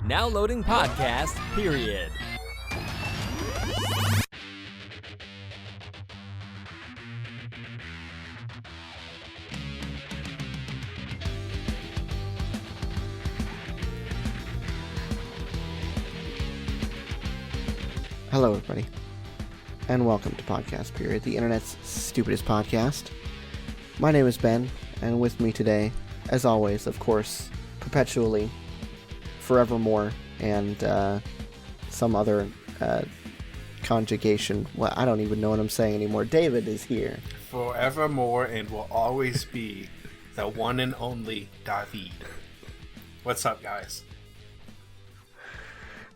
Now loading podcast, period. Hello, everybody, and welcome to Podcast Period, the internet's stupidest podcast. My name is Ben, and with me today, as always, of course, perpetually, forevermore, and some other conjugation. Well, I don't even know what I'm saying anymore. David is here. Forevermore and will always be the one and only David. What's up, guys?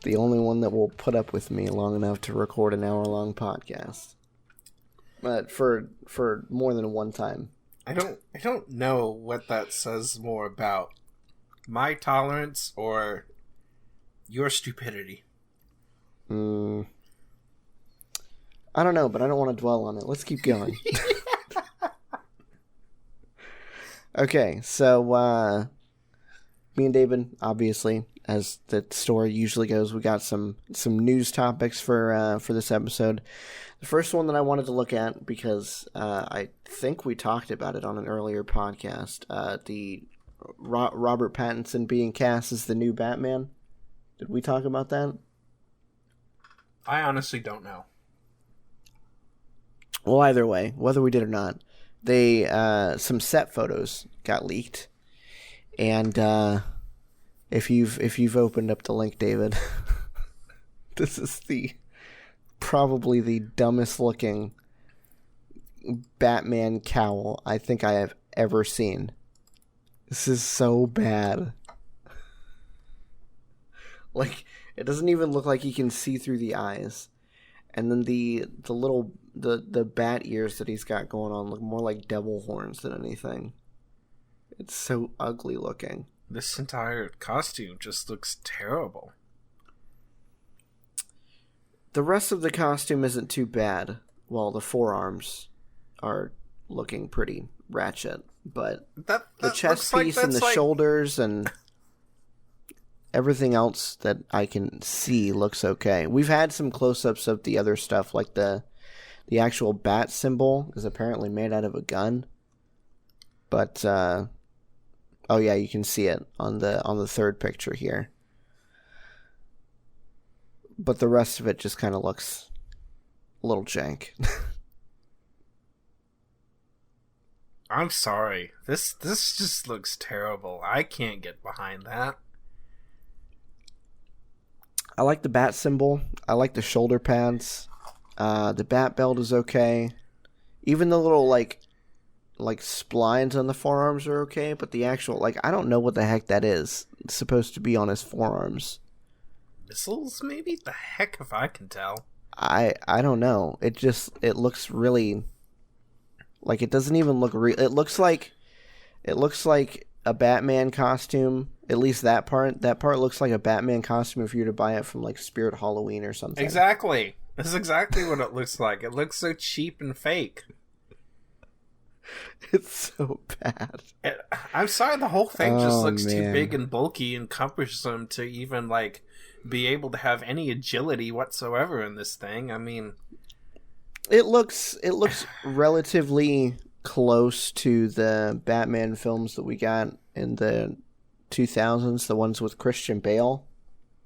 The only one that will put up with me long enough to record an hour-long podcast. But for more than one time. I don't know what that says more about my tolerance or your stupidity. I don't know, but I don't want to dwell on it. Let's keep going. Okay, so me and David, obviously, as the story usually goes, we got some news topics for this episode. The first one that I wanted to look at, because I think we talked about it on an earlier podcast, the Robert Pattinson being cast as the new Batman. Did we talk about that? I honestly don't know. Well, either way, whether we did or not, they some set photos got leaked, and if you've opened up the link, David, this is probably the dumbest looking Batman cowl I think I have ever seen. This is so bad. Like, it doesn't even look like you can see through the eyes. And then the little bat ears that he's got going on look more like devil horns than anything. It's so ugly looking. This entire costume just looks terrible. The rest of the costume isn't too bad. Well, the forearms are looking pretty ratchet, but the chest piece and the shoulders and everything else that I can see looks okay. We've had some close-ups of the other stuff, like the actual bat symbol is apparently made out of a gun. But oh yeah, you can see it on the third picture here. But the rest of it just kind of looks a little jank. I'm sorry. This just looks terrible. I can't get behind that. I like the bat symbol. I like the shoulder pads. The bat belt is okay. Even the little like splines on the forearms are okay, but the actual, I don't know what the heck that is. It's supposed to be on his forearms. Missiles, maybe? The heck if I can tell. I don't know. It looks really, like, it doesn't even look real. It looks like a Batman costume. At least that part looks like a Batman costume if you were to buy it from like Spirit Halloween or something. Exactly. That's exactly what it looks like. It looks so cheap and fake. It's so bad. I'm sorry, the whole thing just looks too big and bulky and cumbersome to even be able to have any agility whatsoever in this thing. I mean, it looks relatively close to the Batman films that we got in the 2000s, the ones with Christian Bale.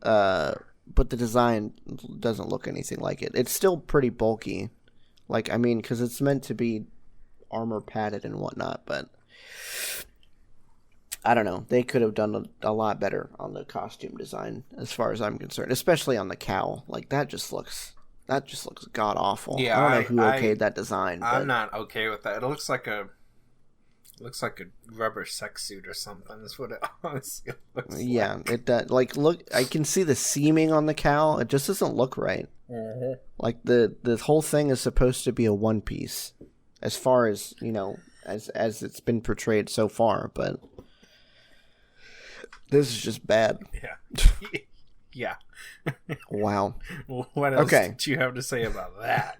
But the design doesn't look anything like it. It's still pretty bulky. Because it's meant to be armor padded and whatnot, but I don't know. They could have done a lot better on the costume design as far as I'm concerned, especially on the cowl. That just looks god awful. Yeah, I don't know who okayed that design. I'm not okay with that. It looks like a rubber sex suit or something. Is what it honestly looks like. Yeah, it does. Look, I can see the seaming on the cowl. It just doesn't look right. Mm-hmm. The whole thing is supposed to be a one piece, as far as as it's been portrayed so far. But this is just bad. Yeah. Yeah. Wow. What else did you have to say about that?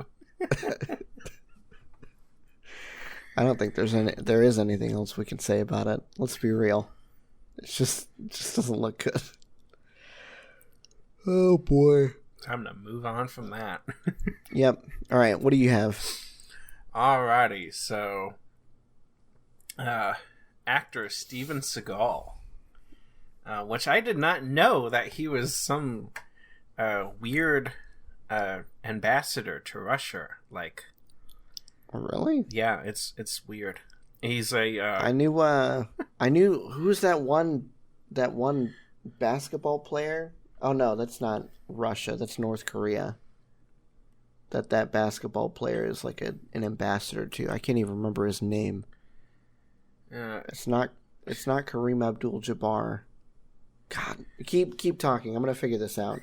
I don't think there is anything else we can say about it. Let's be real. It just doesn't look good. Oh boy. Time to move on from that. Yep. All right. What do you have? Alrighty. So, actor Steven Seagal, which I did not know that he was some weird ambassador to Russia. Like, really? Yeah, it's weird. He's a. I knew who's that one basketball player. Oh no, that's not Russia. That's North Korea. That basketball player is like an ambassador to. I can't even remember his name. It's not Kareem Abdul-Jabbar. God, keep talking. I'm gonna figure this out.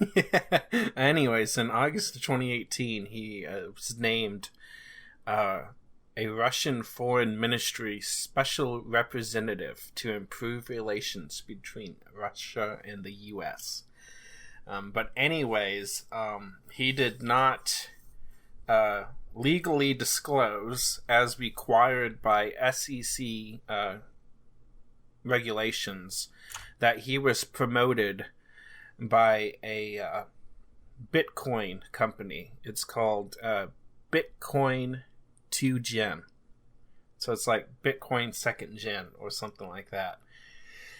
Anyways, in August of 2018, he was named a Russian Foreign Ministry special representative to improve relations between Russia and the U.S. But anyways, he did not legally disclose, as required by SEC regulations, that he was promoted by a Bitcoin company. It's called Bitcoin 2 Gen. So it's like Bitcoin 2nd Gen or something like that.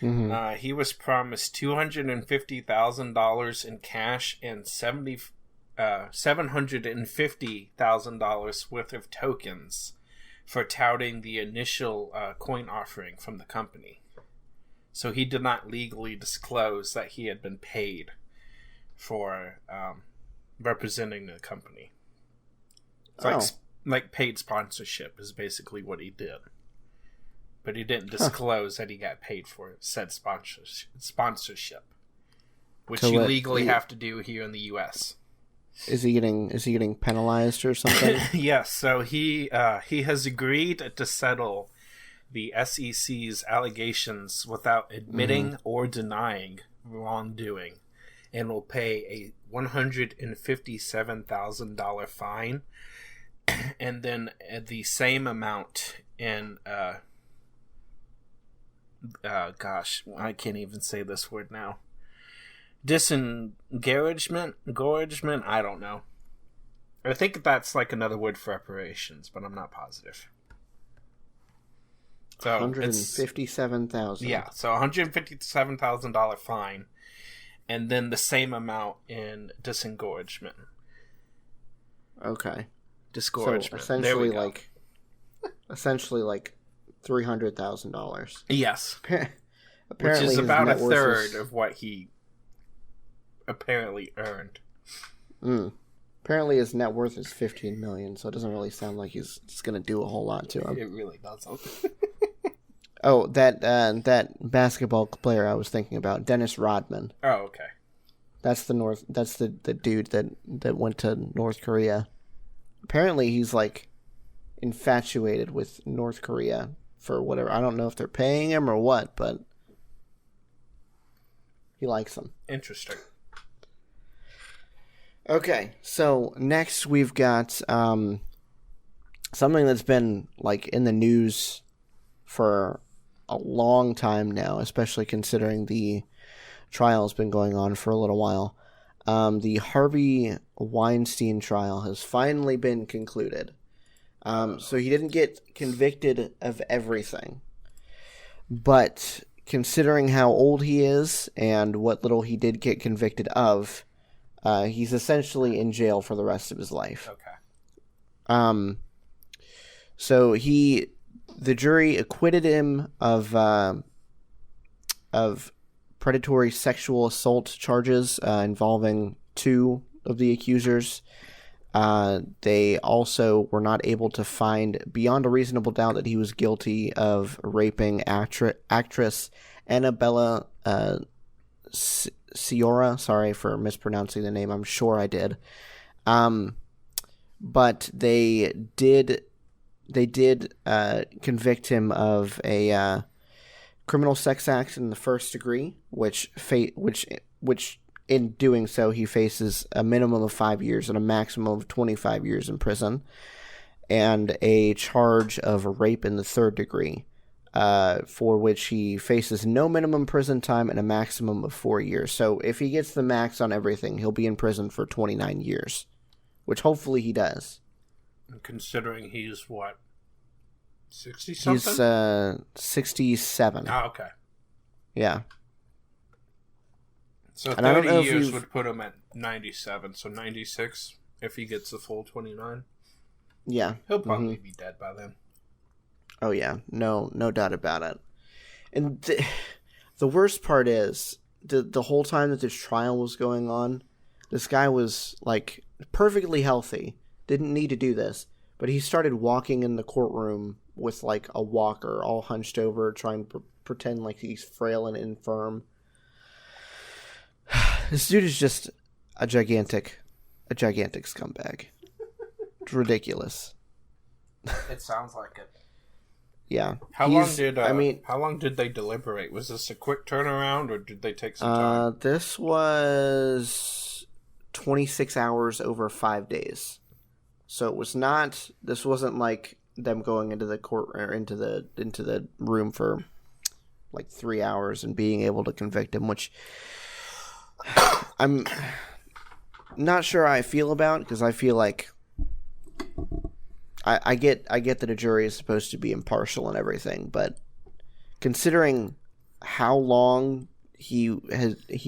Mm-hmm. He was promised $250,000 in cash and $750,000 worth of tokens for touting the initial coin offering from the company. So he did not legally disclose that he had been paid for representing the company. It's like paid sponsorship is basically what he did. But he didn't disclose that he got paid for said sponsorship, which you legally have to do here in the U.S. Is he getting penalized or something? Yes. So he has agreed to settle the SEC's allegations without admitting or denying wrongdoing, and will pay a $157,000 fine, and then the same amount in gosh, I can't even say this word now. Disengagement? I don't know. I think that's like another word for reparations, but I'm not positive. So $157,000. Yeah, so $157,000 fine, and then the same amount in disengagement. Okay. Disgorgement. So essentially like $300,000. Yes. Apparently, which is about a third of what he apparently earned. Apparently his net worth is $15 million, so it doesn't really sound like he's going to do a whole lot to him. It really doesn't. Oh, that basketball player I was thinking about, Dennis Rodman. Oh, okay. That's the dude that went to North Korea. Apparently he's like infatuated with North Korea for whatever. I don't know if they're paying him or what, but he likes them. Interesting. Okay, so next we've got something that's been like in the news for a long time now, especially considering the trial's been going on for a little while. The Harvey Weinstein trial has finally been concluded. So he didn't get convicted of everything, but considering how old he is and what little he did get convicted of, he's essentially in jail for the rest of his life. Okay. So the jury acquitted him of predatory sexual assault charges involving two of the accusers. They also were not able to find beyond a reasonable doubt that he was guilty of raping actress Annabella Sciorra. Sorry for mispronouncing the name. I'm sure I did. But they did convict him of a criminal sex act in the first degree, which in doing so he faces a minimum of 5 years and a maximum of 25 years in prison, and a charge of rape in the third degree, for which he faces no minimum prison time and a maximum of 4 years. So if he gets the max on everything, he'll be in prison for 29 years, which hopefully he does. Considering he's what, 60-something? He's 67. Oh, okay. Yeah. So 30 years would put him at 97, so 96 if he gets the full 29. Yeah. He'll probably be dead by then. Oh, yeah. No doubt about it. And the worst part is, the whole time that this trial was going on, this guy was, like, perfectly healthy. Didn't need to do this. But he started walking in the courtroom with, like, a walker, all hunched over, trying to pretend like he's frail and infirm. This dude is just a gigantic scumbag. It's ridiculous. It sounds like it. Yeah. How long did they deliberate? Was this a quick turnaround, or did they take some time? This was 26 hours over 5 days. So it was not. This wasn't like them going into the court or into the room for like 3 hours and being able to convict him, which I'm not sure how I feel about, because I feel like I get that a jury is supposed to be impartial and everything, but considering how long he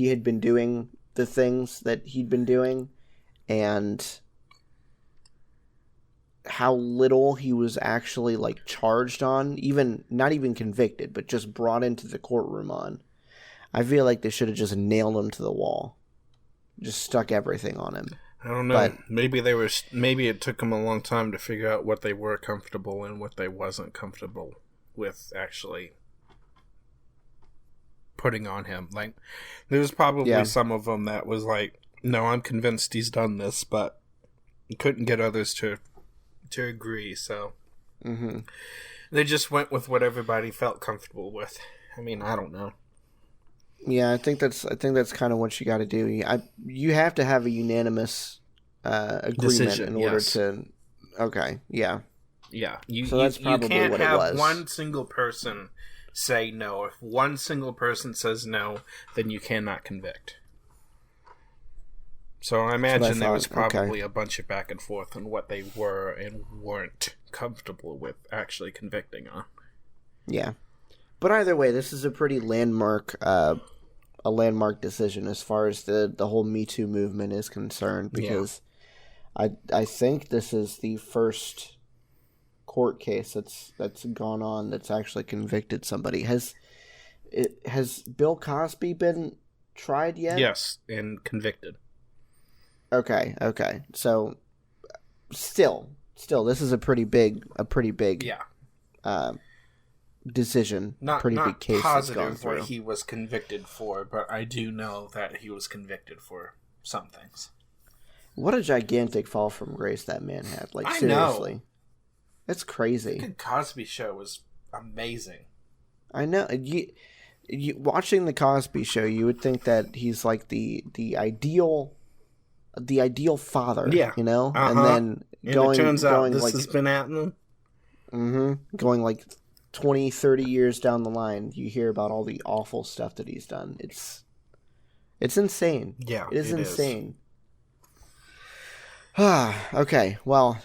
had been doing the things that he'd been doing, and how little he was actually like charged on, not even convicted, but just brought into the courtroom on, I feel like they should have just nailed him to the wall, just stuck everything on him. I don't know. But maybe it took them a long time to figure out what they were comfortable and what they wasn't comfortable with actually putting on him. Like, there was probably some of them that was like, no, I'm convinced he's done this, but couldn't get others to agree. So they just went with what everybody felt comfortable with. I mean, I don't know. Yeah, I think that's kind of what you got to do. You have to have a unanimous agreement decision in order to. Okay, yeah, yeah. So that's probably you can't what have it was. one single person say no. If one single person says no, then you cannot convict. So I imagine there was probably a bunch of back and forth on what they were and weren't comfortable with actually convicting on. Yeah. But either way, this is a pretty landmark decision as far as the whole Me Too movement is concerned, because I think this is the first court case that's gone on that's actually convicted somebody. Has Bill Cosby been tried yet? Yes, and convicted. Okay. So still, this is a pretty big decision. Not big case positive what he was convicted for, but I do know that he was convicted for some things. What a gigantic fall from grace that man had! Like, seriously, it's crazy. The Cosby Show was amazing. I know. You watching the Cosby Show, you would think that he's like the ideal father. Yeah, you know, and then it turns out this has been happening. Going like 20, 30 years down the line, you hear about all the awful stuff that he's done. It's insane. Yeah, it is insane. Okay, well,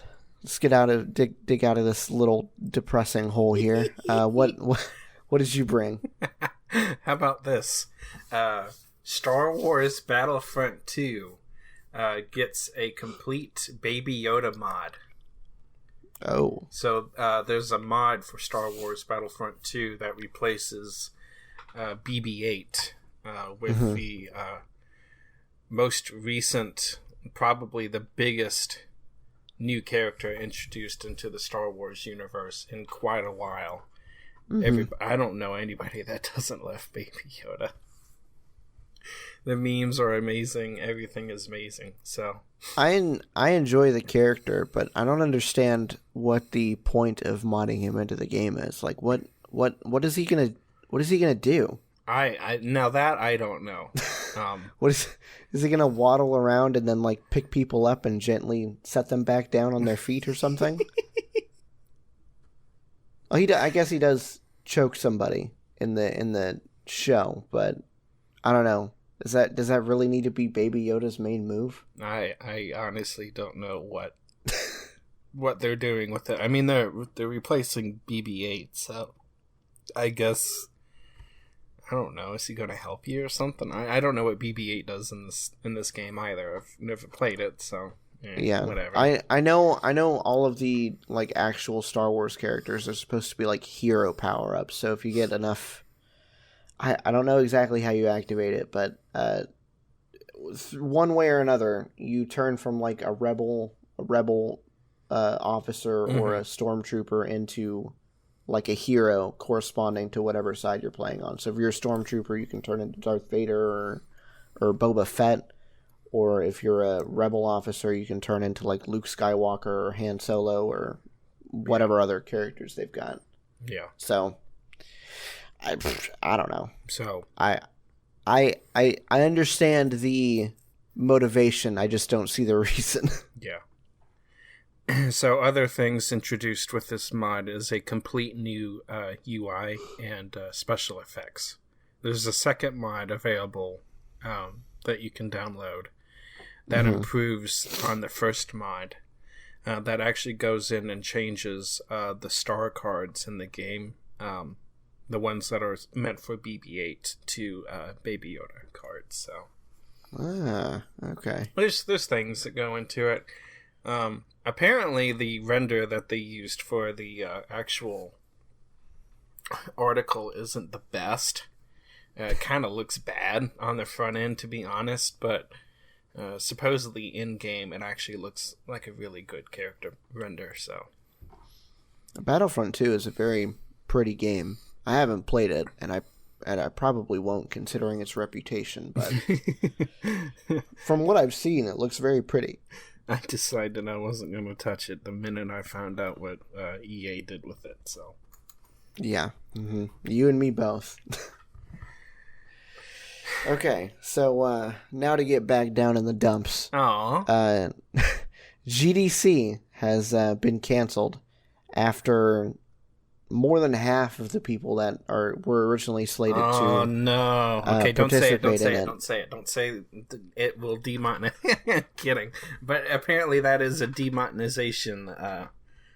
let's dig out of this little depressing hole here. What did you bring? How about this? Star Wars Battlefront 2 gets a complete Baby Yoda mod. Oh. So there's a mod for Star Wars Battlefront 2 that replaces BB-8 with the most recent, probably the biggest new character introduced into the Star Wars universe in quite a while. I don't know anybody that doesn't love Baby Yoda. The memes are amazing. Everything is amazing. So I enjoy the character, but I don't understand what the point of modding him into the game is. Like, what is he gonna do? I now that I don't know. What is he gonna waddle around and then like pick people up and gently set them back down on their feet or something? Oh, I guess he does choke somebody in the show, but I don't know. Does that really need to be Baby Yoda's main move? I honestly don't know what they're doing with it. I mean, they're replacing BB-8, so I guess I don't know. Is he going to help you or something? I don't know what BB-8 does in this game either. I've never played it, so yeah. Whatever. I know all of the like actual Star Wars characters are supposed to be like hero power-ups. So if you get enough, I don't know exactly how you activate it, but one way or another, you turn from like a rebel officer or a stormtrooper into like a hero corresponding to whatever side you're playing on. So if you're a stormtrooper, you can turn into Darth Vader or Boba Fett, or if you're a rebel officer, you can turn into like Luke Skywalker or Han Solo or whatever other characters they've got. Yeah. So I don't know. So I understand the motivation. I just don't see the reason. Yeah. So other things introduced with this mod is a complete new UI and special effects. There's a second mod available that you can download that improves on the first mod. That actually goes in and changes the star cards in the game, the ones that are meant for BB-8 to Baby Yoda cards. So, okay. There's things that go into it. Apparently, the render that they used for the actual article isn't the best. It kind of looks bad on the front end, to be honest, but supposedly in-game it actually looks like a really good character render. So, Battlefront 2 is a very pretty game. I haven't played it, and I probably won't, considering its reputation, but from what I've seen, it looks very pretty. I decided I wasn't going to touch it the minute I found out what EA did with it, so. Yeah. You and me both. Okay, so now to get back down in the dumps. Aww. GDC has been canceled after more than half of the people that were originally slated to. Oh no! Okay, don't say it. Don't say it. it. Don't say it. Don't say it will demonetize. Kidding, but apparently that is a demonetization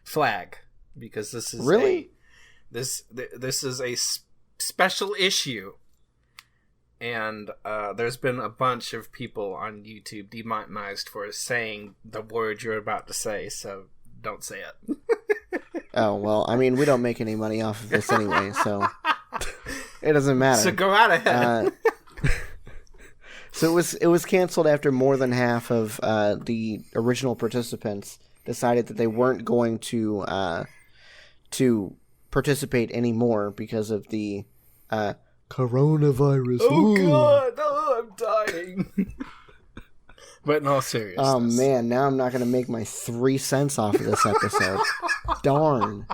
flag, because this is really this is a special issue, and there's been a bunch of people on YouTube demonetized for saying the word you're about to say. So don't say it. Oh, well, I mean, we don't make any money off of this anyway, so it doesn't matter. So go right ahead. So it was canceled after more than half of the original participants decided that they weren't going to participate anymore because of the coronavirus. Oh, God! Oh, I'm dying. But in all seriousness. Oh, man, now I'm not going to make my 3 cents off of this episode. Darn.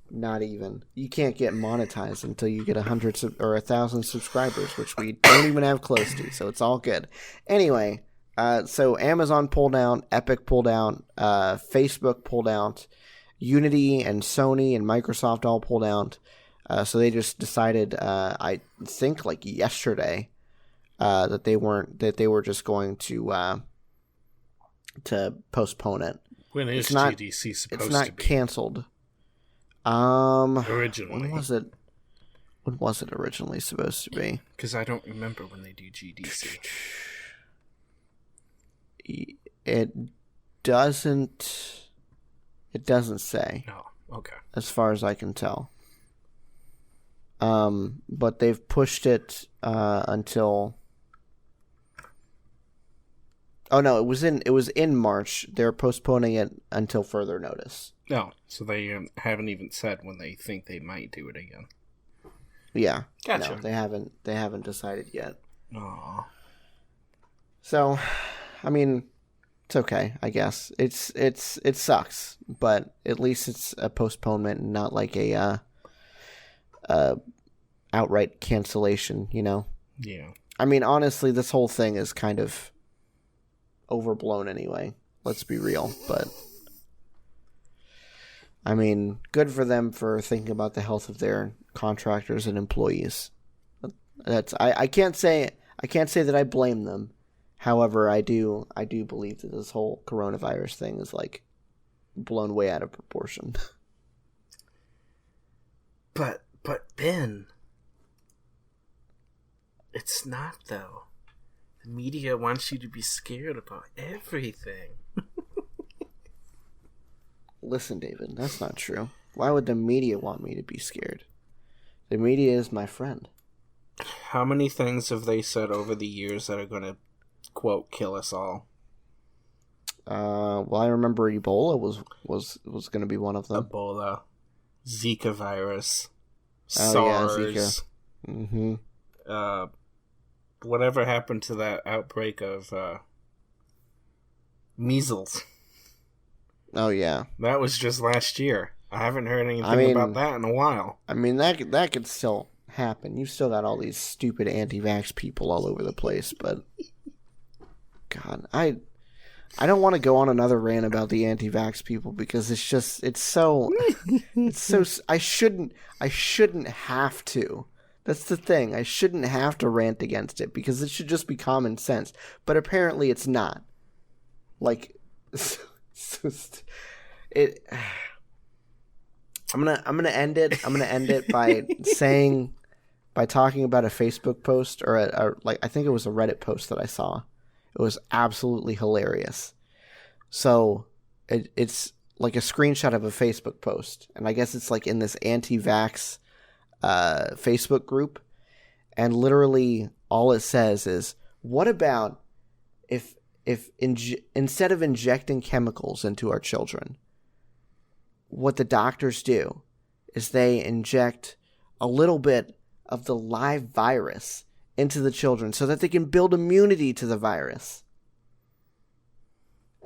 Not even. You can't get monetized until you get 100 or 1,000 subscribers, which we don't even have close to, so it's all good. Anyway, so Amazon pulled out, Epic pulled out, Facebook pulled out, Unity and Sony and Microsoft all pulled out. So they just decided, I think like yesterday, that they were just going to postpone it. When is GDC supposed to be? It's not canceled. Originally. When was it originally supposed to be? Because I don't remember when they do GDC. It doesn't say. Oh, okay. As far as I can tell. But they've pushed it until. Oh no, it was in March. They're postponing it until further notice. Oh, so they haven't even said when they think they might do it again. Yeah, gotcha. No, they haven't decided yet. Aww. So, I mean, it's okay, I guess. It sucks, but at least it's a postponement and not like a outright cancellation, you know? Yeah. I mean, honestly, this whole thing is kind of overblown anyway. Let's be real, but I mean, good for them for thinking about the health of their contractors and employees. I can't say that I blame them. However, I do believe that this whole coronavirus thing is like blown way out of proportion. But Ben, it's not though. The media wants you to be scared about everything. Listen, David, that's not true. Why would the media want me to be scared? The media is my friend. How many things have they said over the years that are going to, quote, kill us all? Well, I remember Ebola was going to be one of them. Ebola, Zika virus, SARS. Yeah, Zika. Mm-hmm. Whatever happened to that outbreak of measles? Oh, yeah. That was just last year. I haven't heard anything about that in a while. I mean, that could still happen. You've still got all these stupid anti-vax people all over the place, but God, I don't want to go on another rant about the anti-vax people because it's so I shouldn't have to. That's the thing. I shouldn't have to rant against it because it should just be common sense. But apparently it's not. Like I'm gonna end it by talking about a Facebook post or I think it was a Reddit post that I saw. It was absolutely hilarious. So it's like a screenshot of a Facebook post, and I guess it's like in this anti-vax Facebook group, and literally all it says is, "What about if instead of injecting chemicals into our children, what the doctors do is they inject a little bit of the live virus into the children so that they can build immunity to the virus."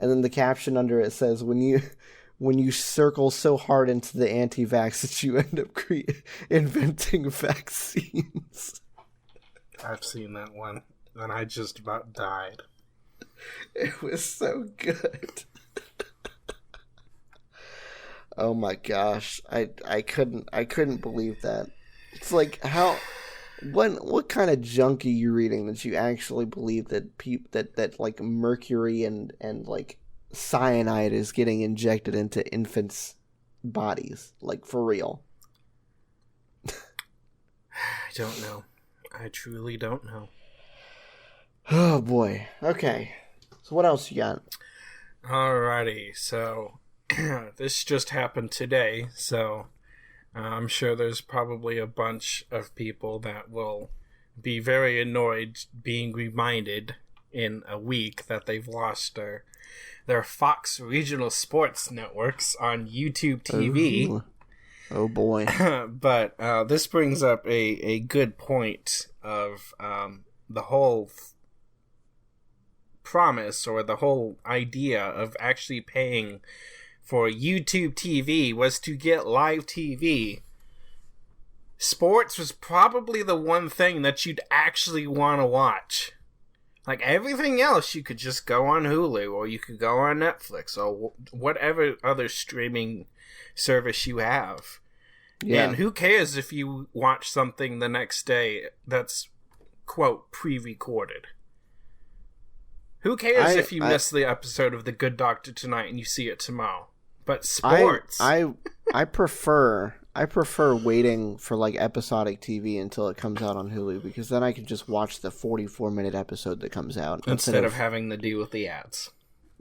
And then the caption under it says, when you circle so hard into the anti-vax that you end up inventing vaccines. I've seen that one, and I just about died. It was so good. Oh my gosh, I couldn't believe that. It's like what kind of junk are you reading that you actually believe that that like mercury and like cyanide is getting injected into infants' bodies, like for real? I don't know. I truly don't know. Oh boy. Okay. So what else you got? Alrighty. So this just happened today. So I'm sure there's probably a bunch of people that will be very annoyed being reminded in a week that they've lost their Fox regional sports networks on YouTube TV. Ooh. Oh boy. But this brings up a good point of the whole promise or the whole idea of actually paying for YouTube TV was to get live TV. Sports was probably the one thing that you'd actually want to watch. Like everything else, you could just go on Hulu or you could go on Netflix or whatever other streaming service you have. Yeah. And who cares if you watch something the next day that's, quote, pre-recorded? Who cares if you miss the episode of The Good Doctor tonight and you see it tomorrow? But sports, I prefer waiting for like episodic TV until it comes out on Hulu, because then I can just watch the 44-minute episode that comes out instead of having to deal with the ads.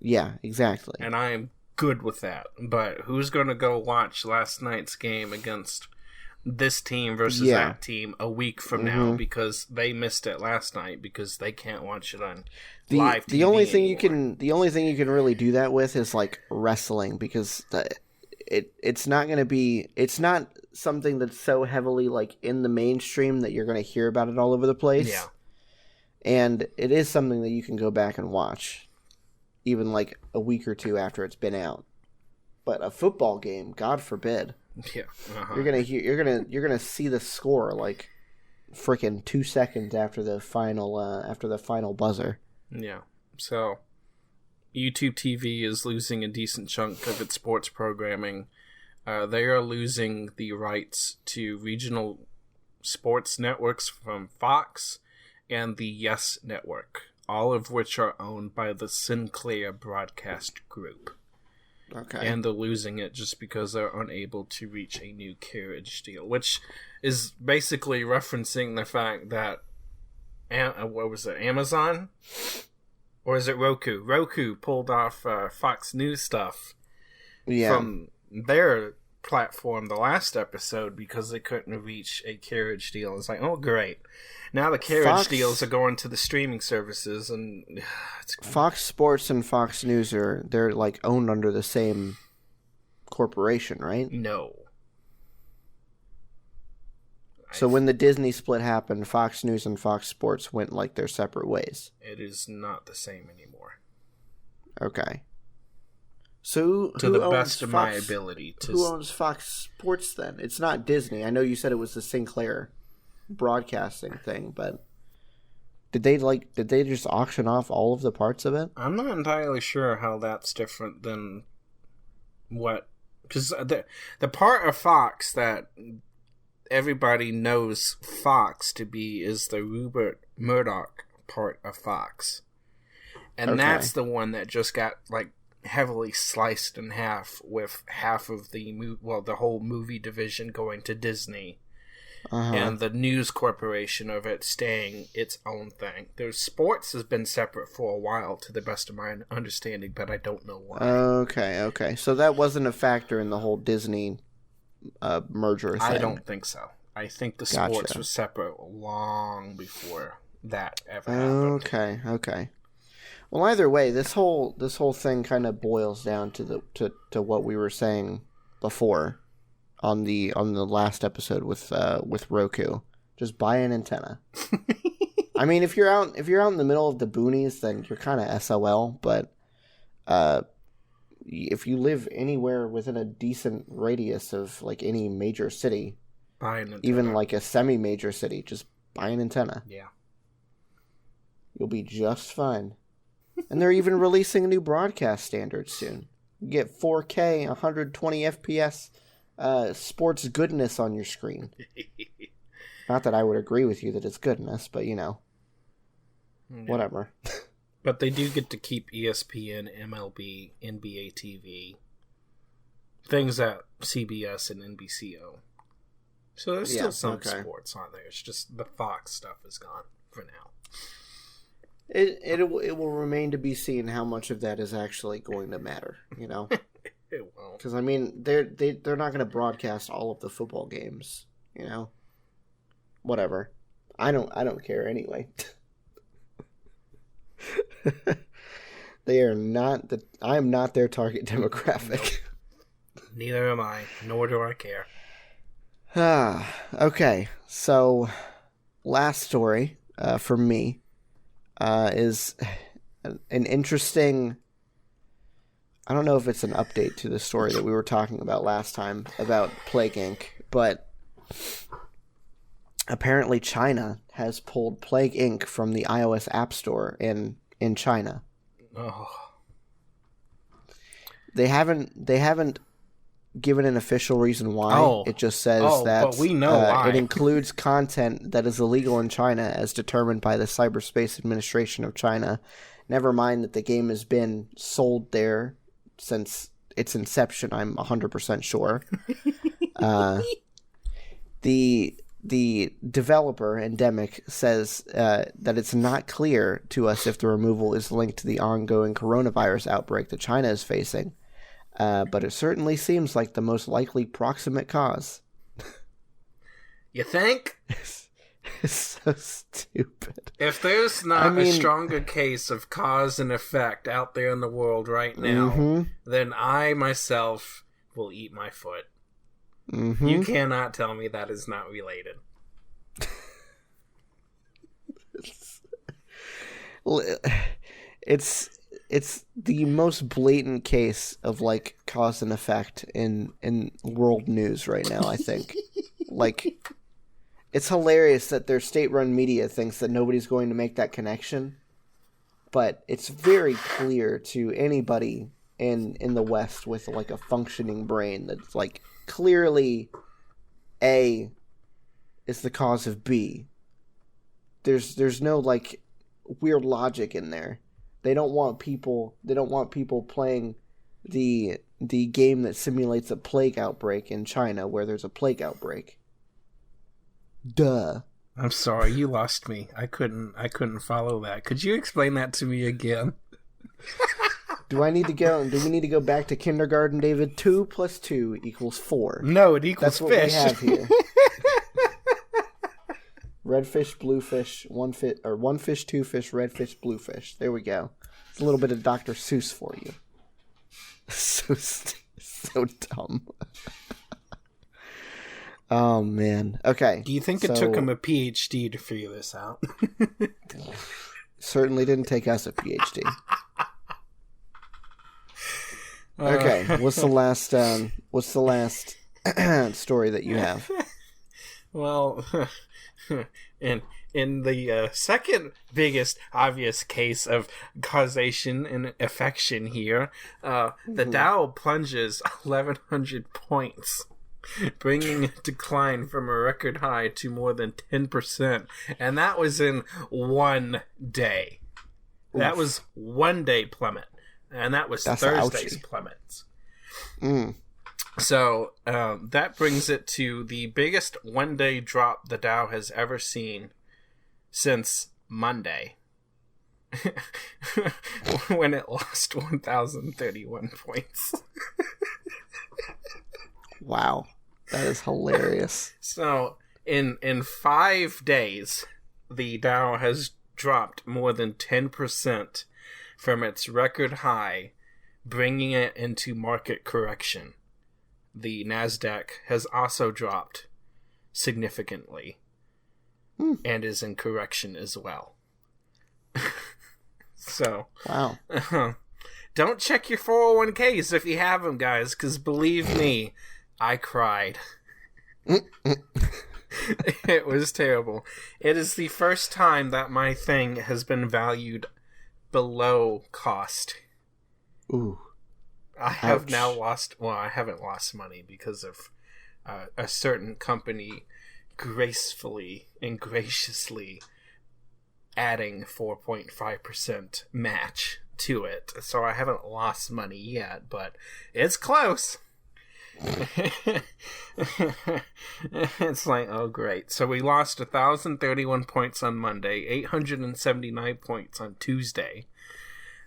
Yeah, exactly. And I am good with that. But who's going to go watch last night's game against this team versus that team a week from now because they missed it last night because they can't watch it on live TV the only thing anymore. you can really do that with is like wrestling, because it's not something that's so heavily like in the mainstream that you're going to hear about it all over the place. Yeah. And it is something that you can go back and watch even like a week or two after it's been out. But a football game, God forbid. Yeah. You're gonna see the score like freaking 2 seconds after the final buzzer. Yeah. So YouTube TV is losing a decent chunk of its sports programming they are losing the rights to regional sports networks from Fox and the Yes Network, all of which are owned by the Sinclair Broadcast Group. Okay. And they're losing it just because they're unable to reach a new carriage deal, which is basically referencing the fact that, what was it, Amazon? Or is it Roku? Roku pulled off Fox News stuff from their platform the last episode because they couldn't reach a carriage deal. It's like, oh great, now the carriage deals are going to the streaming services, and Fox Sports and Fox News they're like owned under the same corporation, right? No. So when the Disney split happened, Fox News and Fox Sports went like their separate ways. It is not the same anymore. Okay. So to the best of my ability, who owns Fox Sports then? It's not Disney. I know you said it was the Sinclair broadcasting thing, but did they just auction off all of the parts of it? I'm not entirely sure how that's different than what, because the part of Fox that everybody knows Fox to be is the Rupert Murdoch part of Fox, and that's the one that just got like heavily sliced in half, with half of the whole movie division going to Disney, and the news corporation of it staying its own thing. Their sports has been separate for a while, to the best of my understanding, but I don't know why. Okay. So that wasn't a factor in the whole Disney merger thing. I don't think so. I think the sports was separate long before that ever happened. Okay. Well, either way, this whole thing kind of boils down to what we were saying before on the last episode with Roku. Just buy an antenna. I mean, if you're out in the middle of the boonies, then you're kind of SOL. But if you live anywhere within a decent radius of like any major city, buy an antenna. Even like a semi-major city, just buy an antenna. Yeah, you'll be just fine. And they're even releasing a new broadcast standard soon. You get 4K, 120 FPS sports goodness on your screen. Not that I would agree with you that it's goodness, but whatever. But they do get to keep ESPN, MLB, NBA TV, things that CBS and NBC own. So there's still some sports on there. It's just the Fox stuff is gone for now. It will remain to be seen how much of that is actually going to matter, It won't. Because I mean, they're not going to broadcast all of the football games, Whatever. I don't care anyway. They are not I am not their target demographic. Nope. Neither am I. Nor do I care. Okay. So, last story for me. Is an interesting... I don't know if it's an update to the story that we were talking about last time about Plague Inc., but apparently China has pulled Plague Inc. from the iOS App Store in China. Oh. They haven't given an official reason why. It just says that but we know why. It includes content that is illegal in China as determined by the Cyberspace Administration of China. Never mind that the game has been sold there since its inception, I'm 100% sure. The developer, Endemic, says that it's not clear to us if the removal is linked to the ongoing coronavirus outbreak that China is facing. But it certainly seems like the most likely proximate cause. You think? It's so stupid. If there's not a stronger case of cause and effect out there in the world right now, then I myself will eat my foot. Mm-hmm. You cannot tell me that is not related. It's the most blatant case of like cause and effect in world news right now, I think. Like, it's hilarious that their state-run media thinks that nobody's going to make that connection, but it's very clear to anybody in the West with like a functioning brain that like clearly A is the cause of B. There's no like weird logic in there. They don't want people playing the game that simulates a plague outbreak in China where there's a plague outbreak. Duh. I'm sorry, you lost me. I couldn't follow that. Could you explain that to me again? Do we need to go back to kindergarten, David? 2 + 2 = 4. No, it equals That's fish. What we have here. Red fish, blue fish, one fish, two fish, red fish, blue fish. There we go. It's a little bit of Dr. Seuss for you. So dumb. Oh man. Okay. Do you think it took him a PhD to figure this out? Certainly didn't take us a PhD. Okay. What's the last story that you have? Well, in the second biggest obvious case of causation and affection here, the Dow plunges 1,100 points, bringing a decline from a record high to more than 10%, and that was in one day. Oof. That was one day plummet, and that was Thursday's plummets. So that brings it to the biggest one-day drop the Dow has ever seen since Monday, when it lost 1,031 points. Wow, that is hilarious. So in 5 days, the Dow has dropped more than 10% from its record high, bringing it into market correction. The NASDAQ has also dropped significantly and is in correction as well. So, wow. Don't check your 401ks if you have them, guys, because believe me, I cried. It was terrible. It is the first time that my thing has been valued below cost. Ooh. I have now lost... Well, I haven't lost money because of a certain company gracefully and graciously adding 4.5% match to it. So I haven't lost money yet, but it's close. It's like, oh great. So we lost 1,031 points on Monday, 879 points on Tuesday,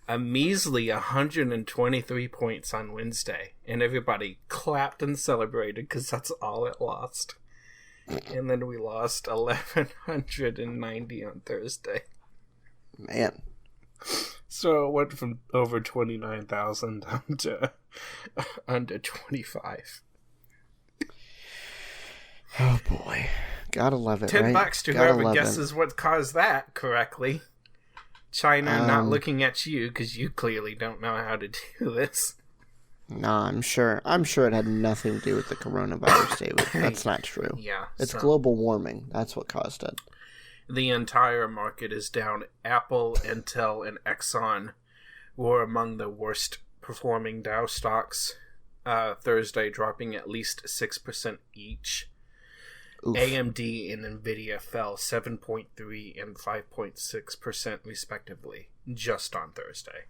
a measly 123 points on Wednesday, and everybody clapped and celebrated because that's all it lost. And then we lost 1,190 on Thursday. Man. So it went from over 29,000 down to under 25. Oh boy. Gotta love it, $10 right? to whoever guesses what caused that correctly. China not looking at you because you clearly don't know how to do this. No, I'm sure it had nothing to do with the coronavirus, David. That's not true. Yeah. It's global warming. That's what caused it. The entire market is down. Apple, Intel, and Exxon were among the worst performing Dow stocks. Thursday dropping at least 6% each. Oof. AMD and Nvidia fell 7.3% and 5.6% respectively, just on Thursday.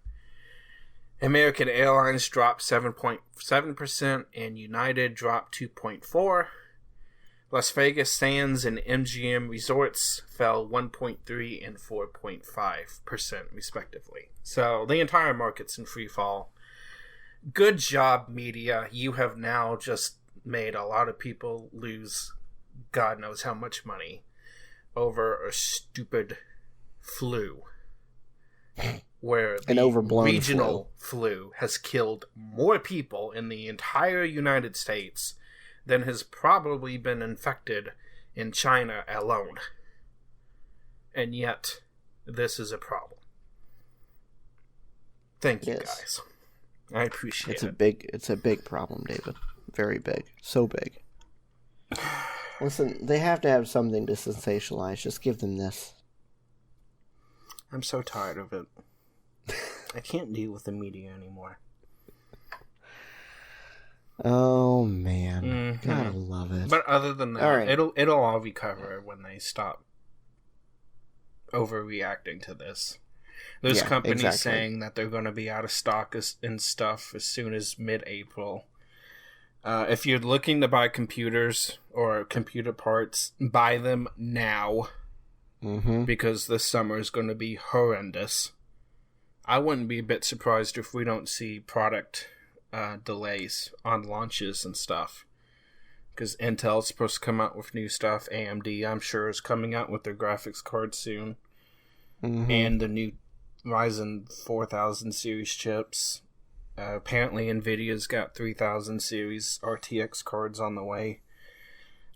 American Airlines dropped 7.7% and United dropped 2.4%. Las Vegas Sands and MGM Resorts fell 1.3% and 4.5% respectively. So the entire market's in free fall. Good job, media. You have now just made a lot of people lose God knows how much money over a stupid flu. Where the regional flu has killed more people in the entire United States than has probably been infected in China alone. And yet, this is a problem. Thank you, guys. I appreciate it. It's a big problem, David. Very big. So big. Listen, they have to have something to sensationalize. Just give them this. I'm so tired of it. I can't deal with the media anymore. Oh man, gotta love it. But other than that, it'll all recover when they stop overreacting to this. There's companies saying that they're going to be out of stock and stuff as soon as mid-April. If you're looking to buy computers or computer parts, buy them now. Because this summer is going to be horrendous. I wouldn't be a bit surprised if we don't see product delays on launches and stuff. Because Intel's supposed to come out with new stuff. AMD, I'm sure, is coming out with their graphics cards soon. And the new Ryzen 4000 series chips. Apparently Nvidia's got 3000 series RTX cards on the way.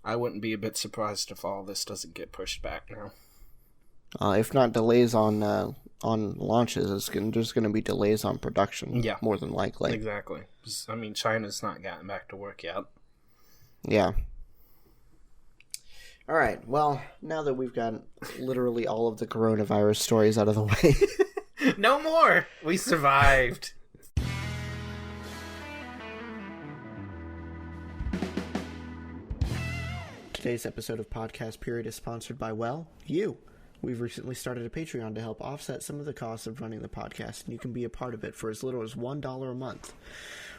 I wouldn't be a bit surprised if all this doesn't get pushed back now. If not delays on launches, there's going to be delays on production. Yeah, more than likely. Exactly. I mean, China's not gotten back to work yet. Yeah. All right. Well, now that we've got literally all of the coronavirus stories out of the way, no more. We survived. Today's episode of Podcast Period is sponsored by, well, you. We've recently started a Patreon to help offset some of the costs of running the podcast, and you can be a part of it for as little as $1 a month.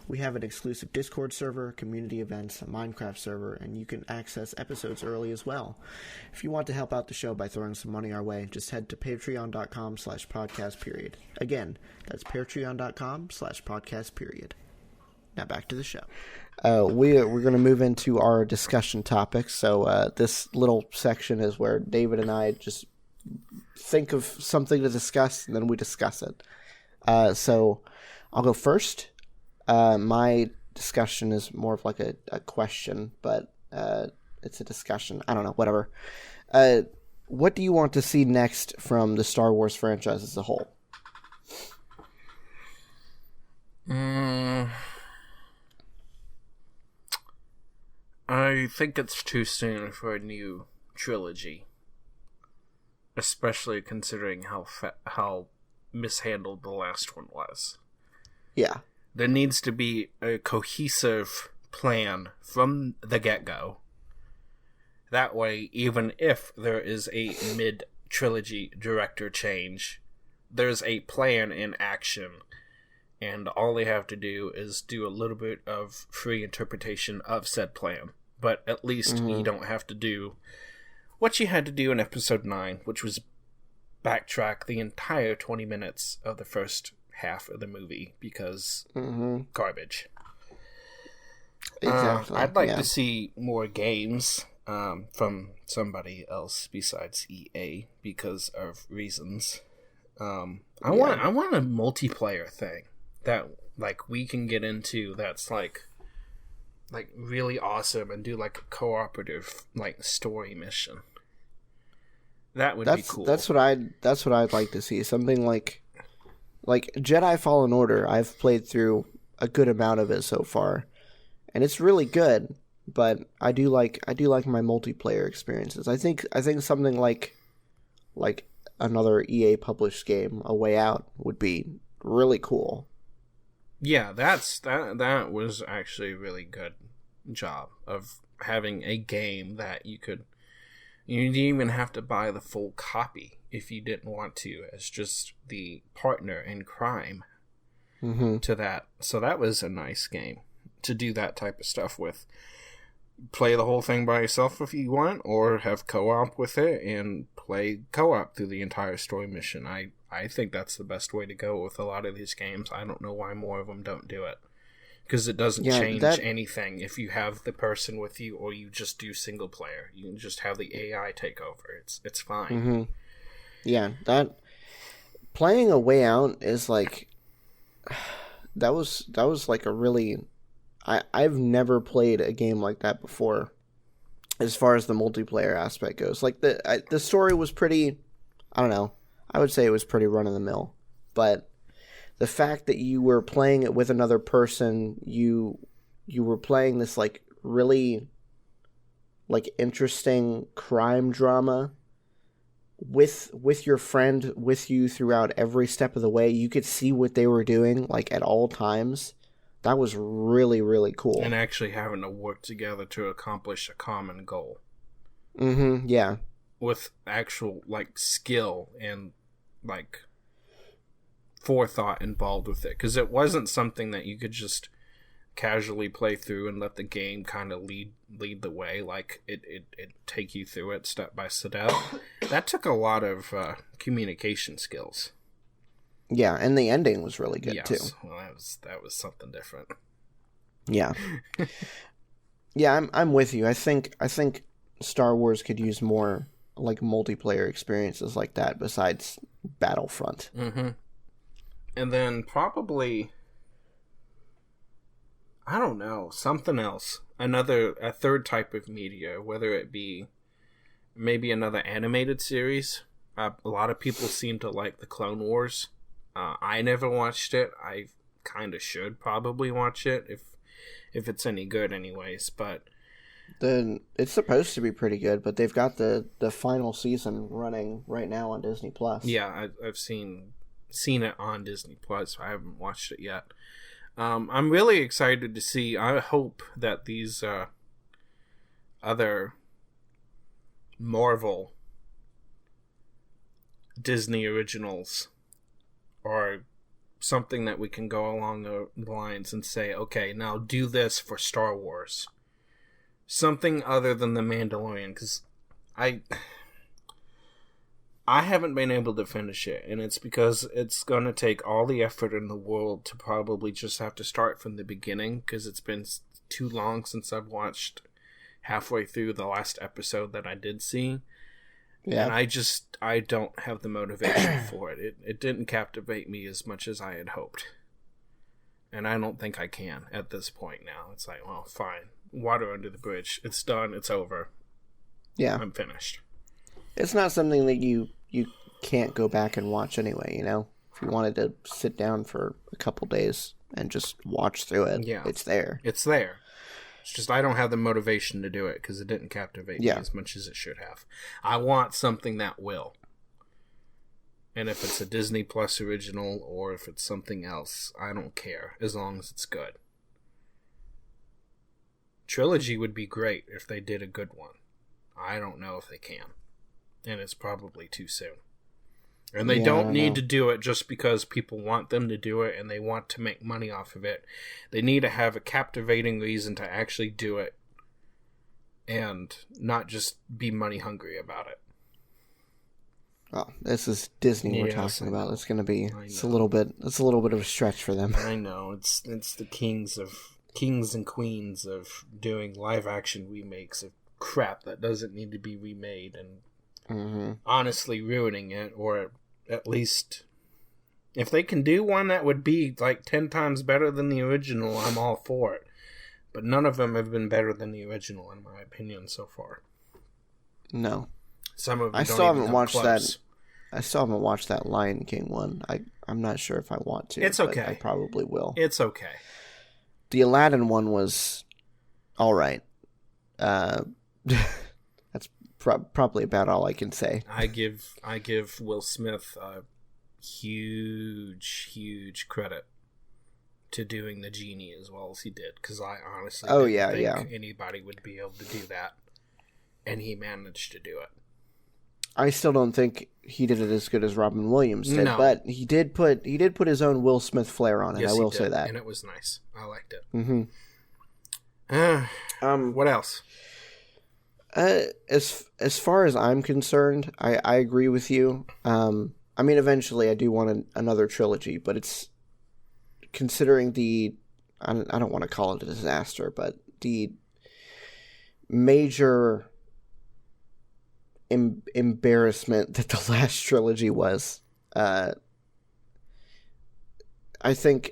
We have an exclusive Discord server, community events, a Minecraft server, and you can access episodes early as well. If you want to help out the show by throwing some money our way, just head to patreon.com/podcastperiod. Again, that's patreon.com/podcastperiod. Now back to the show. We're going to move into our discussion topics. So this little section is where David and I just think of something to discuss, and then we discuss it. So I'll go first. My discussion is more of like a question, but it's a discussion. I don't know, whatever. What do you want to see next from the Star Wars franchise as a whole? I think it's too soon for a new trilogy. Especially considering how mishandled the last one was. Yeah. There needs to be a cohesive plan from the get-go. That way, even if there is a mid-trilogy director change, there's a plan in action, and all they have to do is do a little bit of free interpretation of said plan. But at least you don't have to do what you had to do in episode 9, which was backtrack the entire 20 minutes of the first half of the movie because garbage. Exactly. I'd like to see more games from somebody else besides EA because of reasons. I want a multiplayer thing that like we can get into that's like really awesome and do like a cooperative like story mission. That would be cool. That's what I'd like to see. Something like Jedi Fallen Order. I've played through a good amount of it so far, and it's really good. But I do like my multiplayer experiences. I think something like another EA published game, A Way Out, would be really cool. Yeah, that was actually a really good job of having a game that you didn't even have to buy the full copy if you didn't want to, as just the partner in crime to that. So that was a nice game to do that type of stuff with. Play the whole thing by yourself if you want, or have co-op with it and play co-op through the entire story mission. I think that's the best way to go with a lot of these games. I don't know why more of them don't do it. Because it doesn't change anything if you have the person with you or you just do single player. You can just have the AI take over. It's fine. Yeah, that playing A Way Out is like that was like a really I've never played a game like that before as far as the multiplayer aspect goes. Like the story was pretty, I don't know, I would say it was pretty run-of-the-mill, but the fact that you were playing it with another person, you were playing this like really like interesting crime drama with your friend with you throughout every step of the way. You could see what they were doing like at all times. That was really, really cool. And actually having to work together to accomplish a common goal. Mm-hmm, yeah. With actual, like, skill and, like, forethought involved with it. Because it wasn't something that you could just casually play through and let the game kind of lead the way. Like, it take you through it step by step. That took a lot of communication skills. Yeah, and the ending was really good, too. Well, that was something different. Yeah. Yeah, I'm with you. I think Star Wars could use more, like, multiplayer experiences like that besides Battlefront. Mm-hmm. And then probably, I don't know, something else. A third type of media, whether it be maybe another animated series. A lot of people seem to like the Clone Wars. I never watched it. I kind of should probably watch it if it's any good anyways, but it's supposed to be pretty good, but they've got the final season running right now on Disney Plus. Yeah, I've seen it on Disney Plus. I haven't watched it yet. I'm really excited to see. I hope that these other Marvel Disney originals are something that we can go along the lines and say, okay, now do this for Star Wars. Something other than The Mandalorian, because I haven't been able to finish it, and it's because it's going to take all the effort in the world to probably just have to start from the beginning, because it's been too long since I've watched halfway through the last episode that I did see. Yeah. And I don't have the motivation for it. It didn't captivate me as much as I had hoped. And I don't think I can at this point now. It's like, well, fine. Water under the bridge. It's done. It's over. Yeah. I'm finished. It's not something that you can't go back and watch anyway, you know? If you wanted to sit down for a couple days and just watch through it, yeah. It's there. It's there. It's just I don't have the motivation to do it because it didn't captivate me as much as it should have. I want something that will. And if it's a Disney Plus original or if it's something else, I don't care as long as it's good. Trilogy would be great if they did a good one. I don't know if they can. And it's probably too soon. And they don't need to do it just because people want them to do it and they want to make money off of it. They need to have a captivating reason to actually do it and not just be money hungry about it. Oh, this is Disney we're talking about. It's going to be it's a little bit of a stretch for them. I know. It's the kings and queens of doing live action remakes of crap that doesn't need to be remade and honestly ruining it, or at least if they can do one that would be like 10 times better than the original, I'm all for it. But none of them have been better than the original in my opinion so far. No. Some of them I still haven't watched that Lion King one. I'm not sure if I want to. It's okay. I probably will. It's okay. The Aladdin one was all right. That's probably about all I can say. I give Will Smith huge credit to doing the genie as well as he did, because I honestly didn't think anybody would be able to do that, and he managed to do it. I still don't think he did it as good as Robin Williams did, but he did put his own Will Smith flair on it. Yes, I will say that, and it was nice. I liked it. What else? As far as I'm concerned, I agree with you. I mean, eventually I do want another trilogy, but it's considering I don't want to call it a disaster, but the major embarrassment that the last trilogy was. I think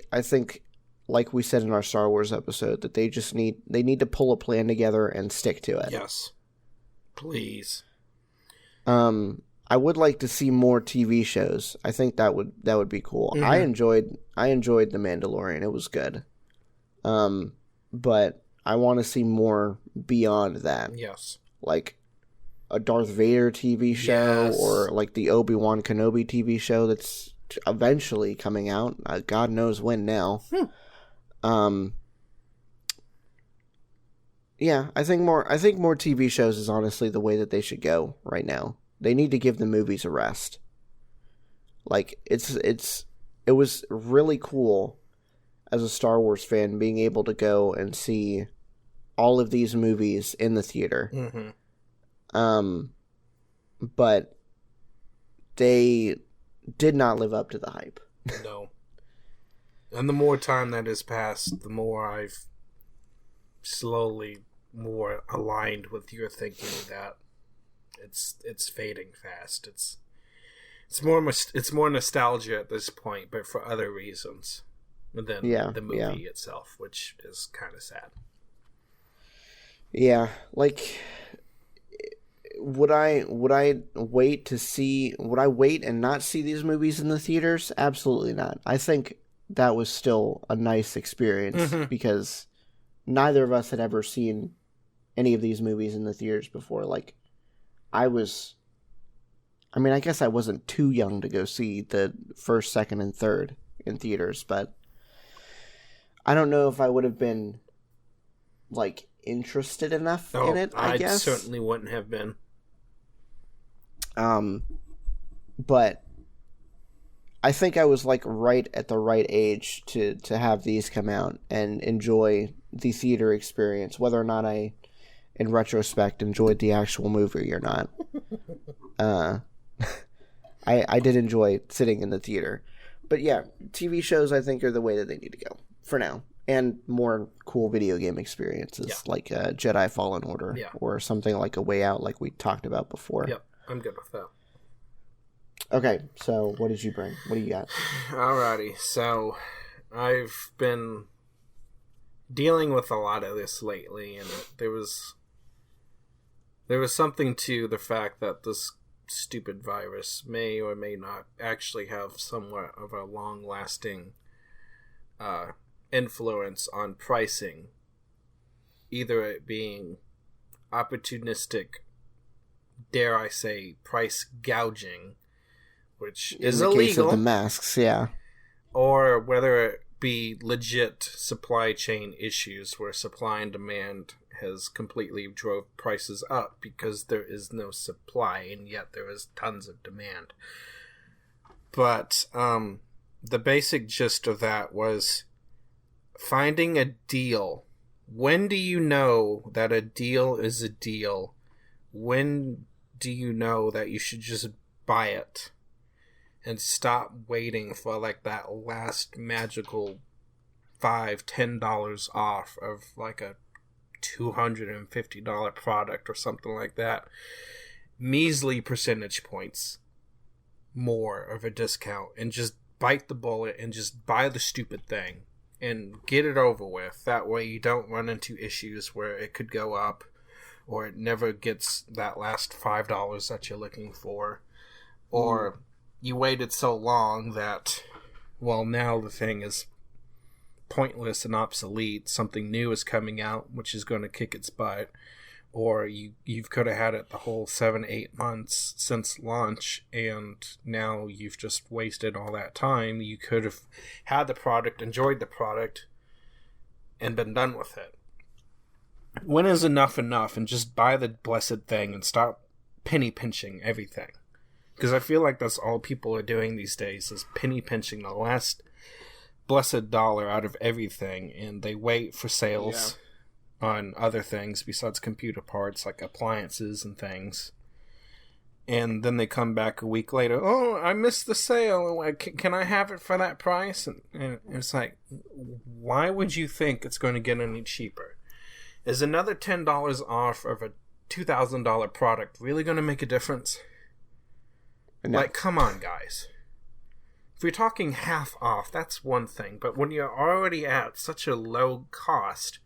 like we said in our Star Wars episode, that they need to pull a plan together and stick to it. Yes. Please. I would like to see more TV shows. I think that would be cool. Mm-hmm. I enjoyed The Mandalorian. It was good. But I want to see more beyond that. Yes. Like a Darth Vader TV show, or like the Obi-Wan Kenobi TV show that's eventually coming out. God knows when now. Yeah, I think more TV shows is honestly the way that they should go right now. They need to give the movies a rest. Like, it was really cool as a Star Wars fan being able to go and see all of these movies in the theater. Mm-hmm. But they did not live up to the hype. No. And the more time that has passed, the more I've slowly more aligned with your thinking that it's fading fast. It's more nostalgia at this point, but for other reasons than the movie itself, which is kind of sad. Yeah, like, would I wait and not see these movies in the theaters? Absolutely not. I think that was still a nice experience because neither of us had ever seen any of these movies in the theaters before. Like, I guess I wasn't too young to go see the first, second, and third in theaters, but I don't know if I would have been, like, interested enough in it, I guess. I certainly wouldn't have been. But I think I was, like, right at the right age to have these come out and enjoy the theater experience, whether or not I, in retrospect, enjoyed the actual movie or not. I did enjoy sitting in the theater. But yeah, TV shows I think are the way that they need to go for now. And more cool video game experiences like Jedi Fallen Order or something like A Way Out like we talked about before. Yep, I'm good with that. Okay, so what did you bring? What do you got? Alrighty, so I've been dealing with a lot of this lately, and there was something to the fact that this stupid virus may or may not actually have somewhat of a long-lasting influence on pricing, either it being opportunistic, dare I say, price gouging, which is illegal. In the case of the masks, yeah. Or whether it be legit supply chain issues where supply and demand has completely drove prices up because there is no supply and yet there is tons of demand. But the basic gist of that was finding a deal. When do you know that a deal is a deal? When do you know that you should just buy it and stop waiting for like that last magical $5-10 off of like a $250 product or something like that? Measly percentage points more of a discount, and just bite the bullet and just buy the stupid thing and get it over with. That way you don't run into issues where it could go up or it never gets that last $5 that you're looking for, or you waited so long that, well, now the thing is pointless and obsolete. Something new is coming out which is going to kick its butt, or you've could have had it the whole 7-8 months since launch, and now you've just wasted all that time. You could have had the product, enjoyed the product, and been done with it. When is enough, and just buy the blessed thing and stop penny pinching everything? Because I feel like that's all people are doing these days, is penny pinching the last blessed dollar out of everything, and they wait for sales on other things besides computer parts, like appliances and things. And then they come back a week later, oh, I missed the sale, can I have it for that price? And it's like, why would you think it's going to get any cheaper? Is another $10 off of a $2,000 product really going to make a difference? No. Like, come on, guys. If you're talking half off, that's one thing. But when you're already at such a low cost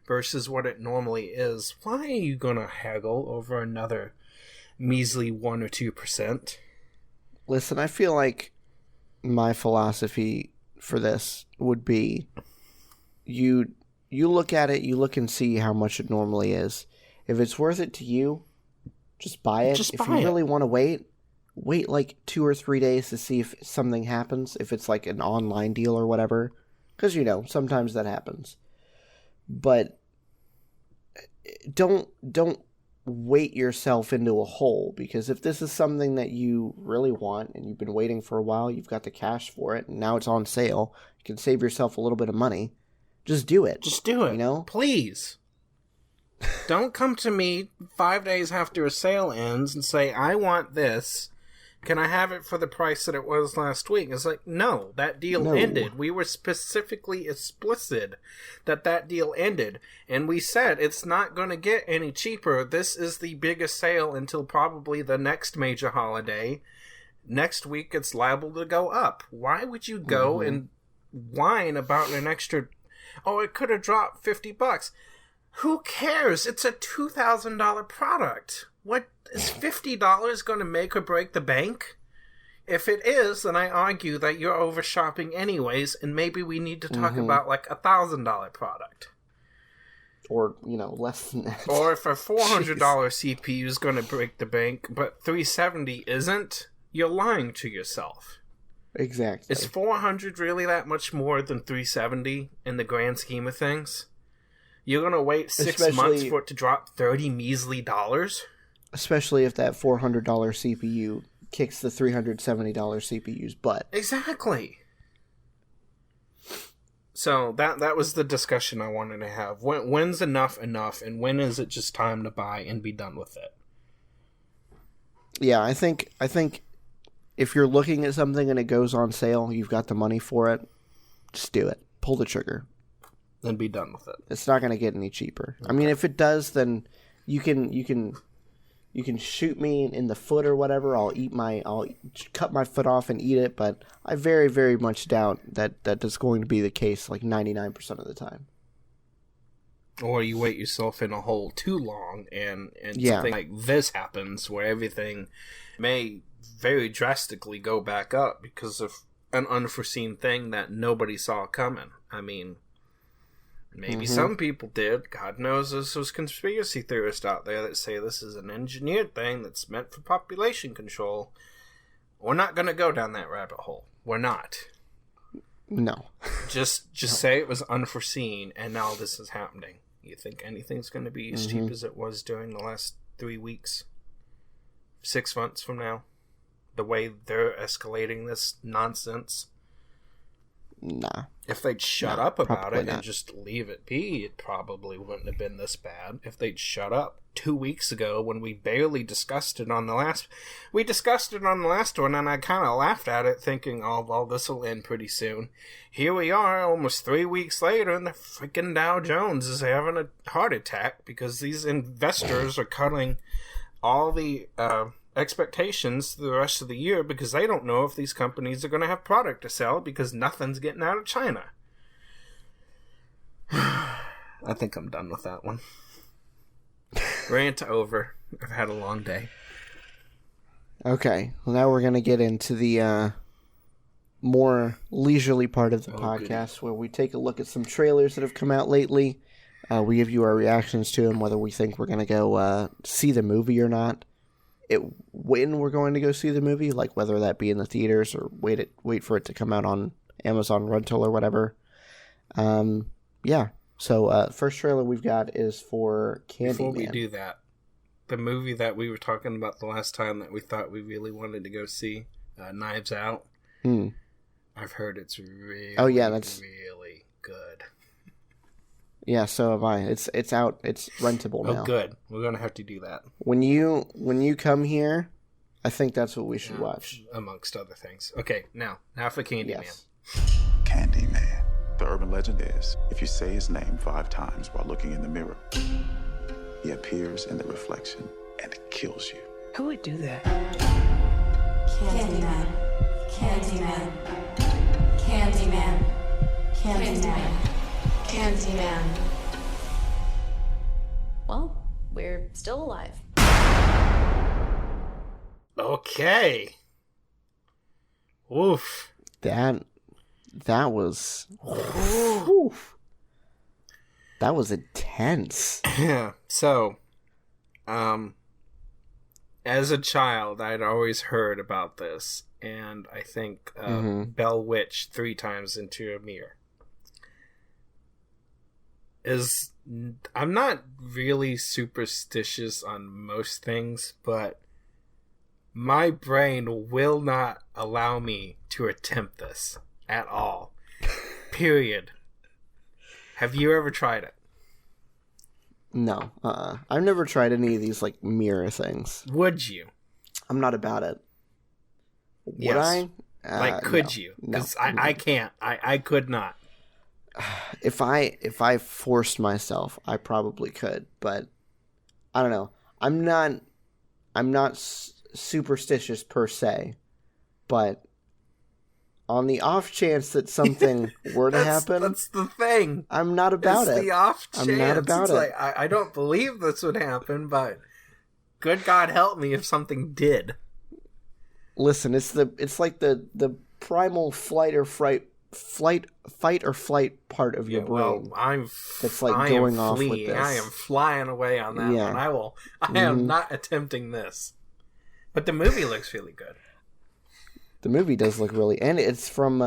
versus what it normally is, why are you going to haggle over another measly 1 or 2%? Listen, I feel like my philosophy for this would be you look at it, you look and see how much it normally is. If it's worth it to you, just buy it. If you really want to wait like 2 or 3 days to see if something happens, if it's like an online deal or whatever. Because, sometimes that happens. But don't weight yourself into a hole, because if this is something that you really want and you've been waiting for a while, you've got the cash for it, and now it's on sale, you can save yourself a little bit of money. Just do it. Just do it. Please. Don't come to me 5 days after a sale ends and say, I want this. Can I have it for the price that it was last week? It's like, no, that deal ended. We were specifically explicit that deal ended. And we said it's not going to get any cheaper. This is the biggest sale until probably the next major holiday. Next week, it's liable to go up. Why would you go and whine about an extra... Oh, it could have dropped $50. Who cares? It's a $2,000 product. What is $50 going to make or break the bank? If it is, then I argue that you're over shopping anyways, and maybe we need to talk about like $1,000 product. Or, less than that. Or if a $400 CPU is going to break the bank, but $370 isn't, you're lying to yourself. Exactly. Is $400 really that much more than $370 in the grand scheme of things? You're going to wait 6 months for it to drop $30 measly dollars? Especially if that $400 CPU kicks the $370 CPU's butt. Exactly. So that was the discussion I wanted to have. When's enough, and when is it just time to buy and be done with it? Yeah, I think if you're looking at something and it goes on sale, you've got the money for it, just do it. Pull the trigger. And be done with it. It's not going to get any cheaper. Okay. I mean, if it does, then you can shoot me in the foot or whatever. I'll cut my foot off and eat it, but I very, very much doubt that is going to be the case like 99% of the time. Or you wait yourself in a hole too long and something like this happens where everything may very drastically go back up because of an unforeseen thing that nobody saw coming. I mean, maybe some people did. God knows there's conspiracy theorists out there that say this is an engineered thing that's meant for population control. We're not going to go down that rabbit hole. We're not. No. Just say it was unforeseen and now this is happening. You think anything's going to be as cheap as it was during the last 3 weeks? 6 months from now? The way they're escalating this nonsense? Nah. If they'd shut up about it and just leave it be, it probably wouldn't have been this bad. If they'd shut up 2 weeks ago when we barely discussed it on the last... We discussed it on the last one, and I kind of laughed at it, thinking, oh, well, this will end pretty soon. Here we are, almost 3 weeks later, and the freaking Dow Jones is having a heart attack because these investors are cutting all the... expectations the rest of the year because they don't know if these companies are going to have product to sell because nothing's getting out of China. I think I'm done with that one. Rant over. I've had a long day. Okay, well now we're going to get into the more leisurely part of the podcast where we take a look at some trailers that have come out lately. We give you our reactions to them, whether we think we're going to go see the movie or not. When we're going to go see the movie, like whether that be in the theaters or wait for it to come out on Amazon Rental or whatever. Yeah. So first trailer we've got is for Candyman. Before we do that, the movie that we were talking about the last time that we thought we really wanted to go see, Knives Out. I've heard it's really, really good. Yeah, so have I. It's out. It's rentable now. Oh, good. We're gonna have to do that when you come here. I think that's what we should watch, amongst other things. Okay, now for Candyman. Yes. Candyman. The urban legend is, if you say his name 5 times while looking in the mirror, he appears in the reflection and kills you. Who would do that? Candyman. Candyman. Candyman. Candyman. Candyman. Well, we're still alive. Okay. Oof. That was... Oof. That was intense. Yeah. So, as a child, I'd always heard about this, and I think Bell Witch 3 times into a mirror. I'm not really superstitious on most things, but my brain will not allow me to attempt this at all. Period. Have you ever tried it? No. I've never tried any of these, like, mirror things. Would you? I'm not about it. Would yes. I? Could you? Because I can't. I could not. If I forced myself, I probably could, but I don't know. I'm not superstitious per se, but on the off chance that something were to happen, that's the thing. I'm not about it. The off chance. I'm not about it. Like, I don't believe this would happen, but good God help me if something did. Listen, it's like the primal fight or flight part of your brain. Well, that's like going off with this. I am flying away on that one. I am not attempting this. But the movie looks really good. The movie does look really, and it's from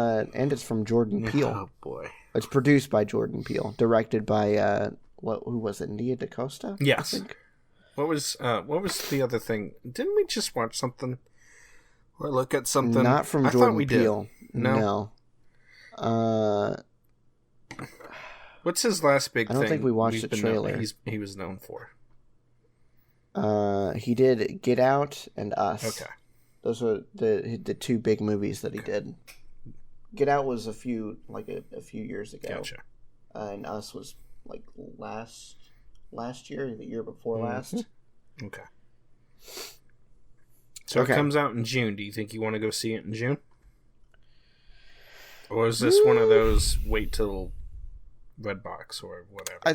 Jordan Peele. Oh boy! It's produced by Jordan Peele, directed by who was it? Nia DaCosta? Yes. I think. What was the other thing? Didn't we just watch something or look at something? Not from Jordan Peele. No. What's his last big thing? I don't think we watched the trailer. He was known for. He did Get Out and Us. Okay. Those are the two big movies that he did. Get Out was a few years ago. Gotcha. And Us was like last year, the year before last. Okay. So it comes out in June. Do you think you want to go see it in June? Or is this one of those wait till Redbox or whatever? I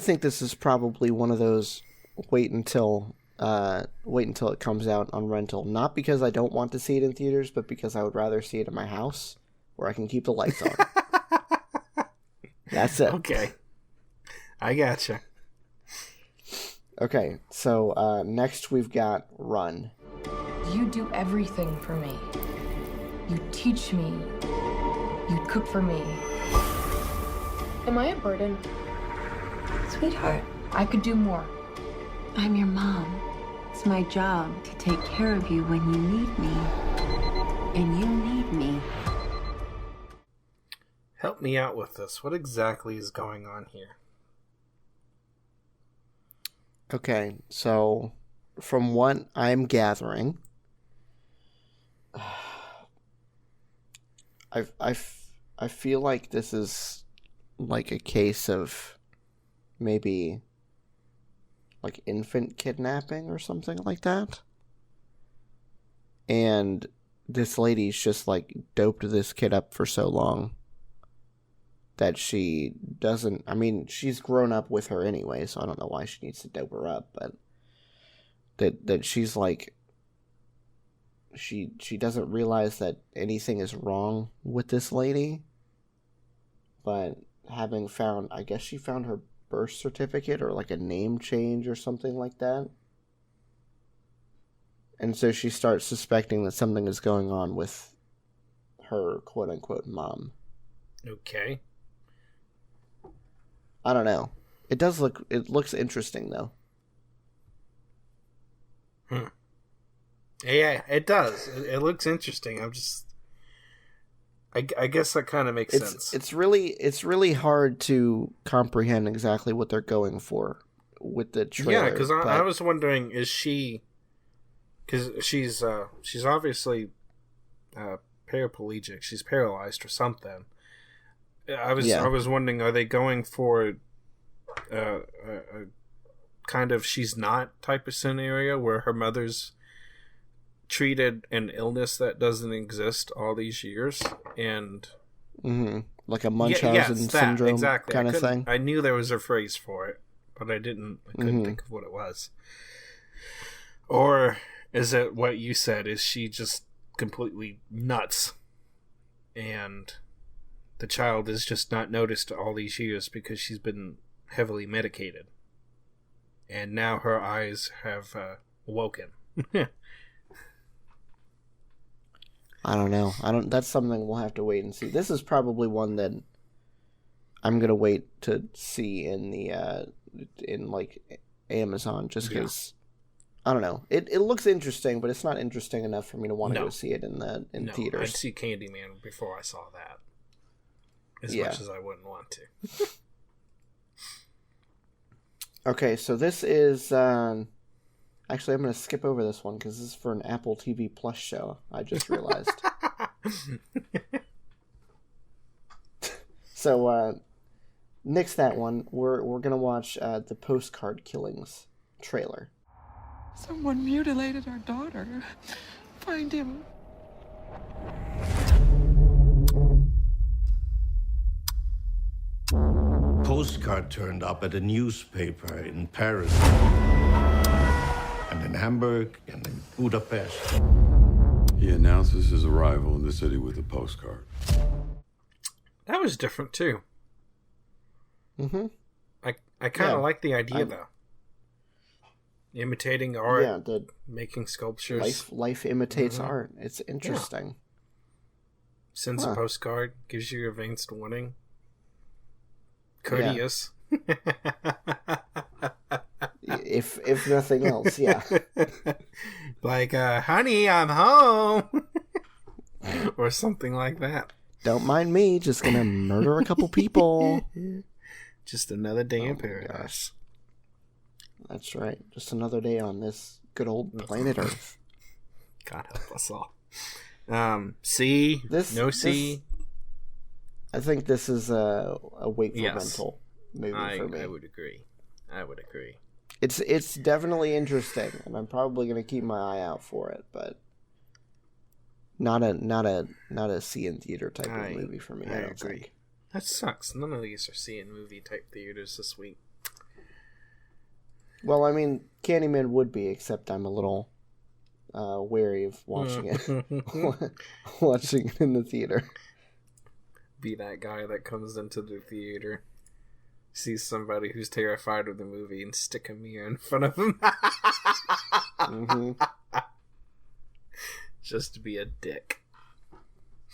think this is probably one of those wait until it comes out on rental. Not because I don't want to see it in theaters, but because I would rather see it in my house where I can keep the lights on. That's it. Okay. I gotcha. Okay, so next we've got Run. You do everything for me. You teach me. You cook for me. Am I a burden? Sweetheart, I could do more. I'm your mom. It's my job to take care of you when you need me. And you need me. Help me out with this. What exactly is going on here? Okay, so from what I'm gathering, I feel like this is like a case of maybe like infant kidnapping or something like that. And this lady's just like doped this kid up for so long that she doesn't, I mean, she's grown up with her anyway, so I don't know why she needs to dope her up, but that she's like, she doesn't realize that anything is wrong with this lady, but having found, I guess she found her birth certificate or like a name change or something like that. And so she starts suspecting that something is going on with her quote-unquote mom. Okay. I don't know. It looks interesting though. Yeah, it does. It looks interesting. I guess that kind of makes sense. It's really hard to comprehend exactly what they're going for with the trailer. Yeah, because I was wondering, is she? Because she's obviously paraplegic. She's paralyzed or something. I was wondering, are they going for a kind of she's not type of scenario where her mother's treated an illness that doesn't exist all these years and like a Munchausen syndrome kind of thing? I knew there was a phrase for it, but I couldn't think of what it was. Or is it what you said? Is she just completely nuts and the child is just not noticed all these years because she's been heavily medicated and now her eyes have awoken? I don't know. That's something we'll have to wait and see. This is probably one that I'm gonna wait to see in the in like Amazon just because I don't know. It looks interesting, but it's not interesting enough for me to want to go see it in theaters. I'd see Candyman before I saw that. As much as I wouldn't want to. Okay, so this is actually I'm going to skip over this one because this is for an Apple TV Plus show. I just realized. So nix that one. We're going to watch the Postcard Killings trailer. Someone mutilated our daughter. Find him. Postcard turned up at a newspaper in Paris, and in Hamburg, and in Budapest. He announces his arrival in the city with a postcard. That was different too. Mm-hmm. I kind of like the idea though. Imitating art, making sculptures. Life imitates art. It's interesting. Sends a postcard, gives you advanced warning. Courteous. If nothing else, yeah. Like, honey, I'm home. Or something like that. Don't mind me, just gonna murder a couple people. Just another day in paradise. That's right. Just another day on this good old planet Earth. God help us all. C. No C. I think this is a wait for rental movie for me. I would agree. It's definitely interesting, and I'm probably going to keep my eye out for it, but not a see in theater type of movie for me. I don't agree. think. That sucks. None of these are see in movie type theaters this week. Well, I mean, Candyman would be, except I'm a little wary of watching it, watching it in the theater. Be that guy that comes into the theater, sees somebody who's terrified of the movie, and stick a mirror in front of him. Mm-hmm. Just to be a dick.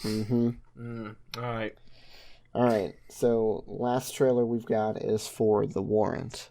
Mm-hmm. All right. So, last trailer we've got is for The Warrant.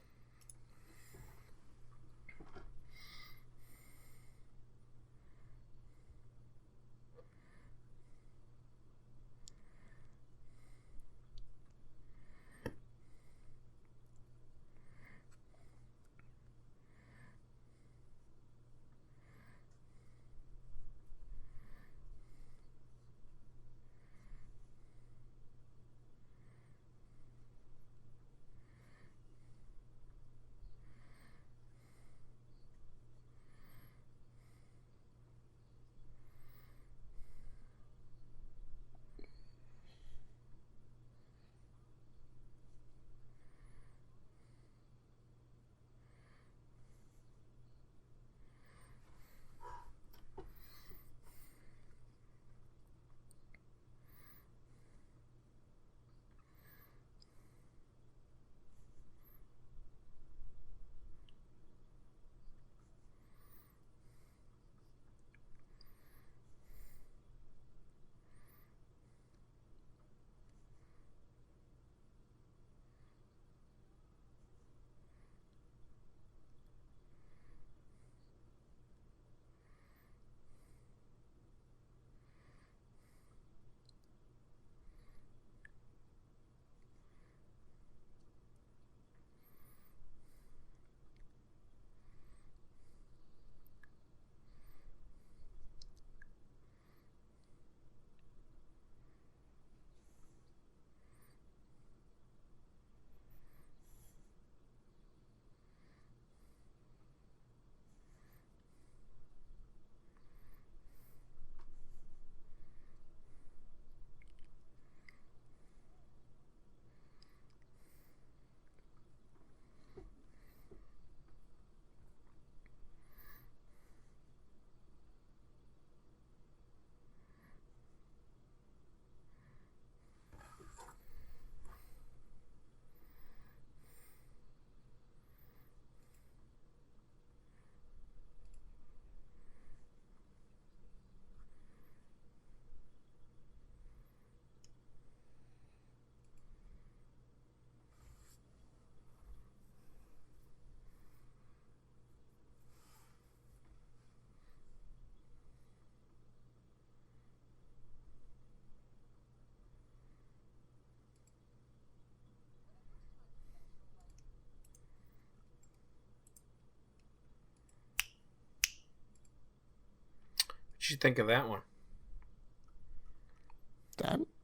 did you think of that one?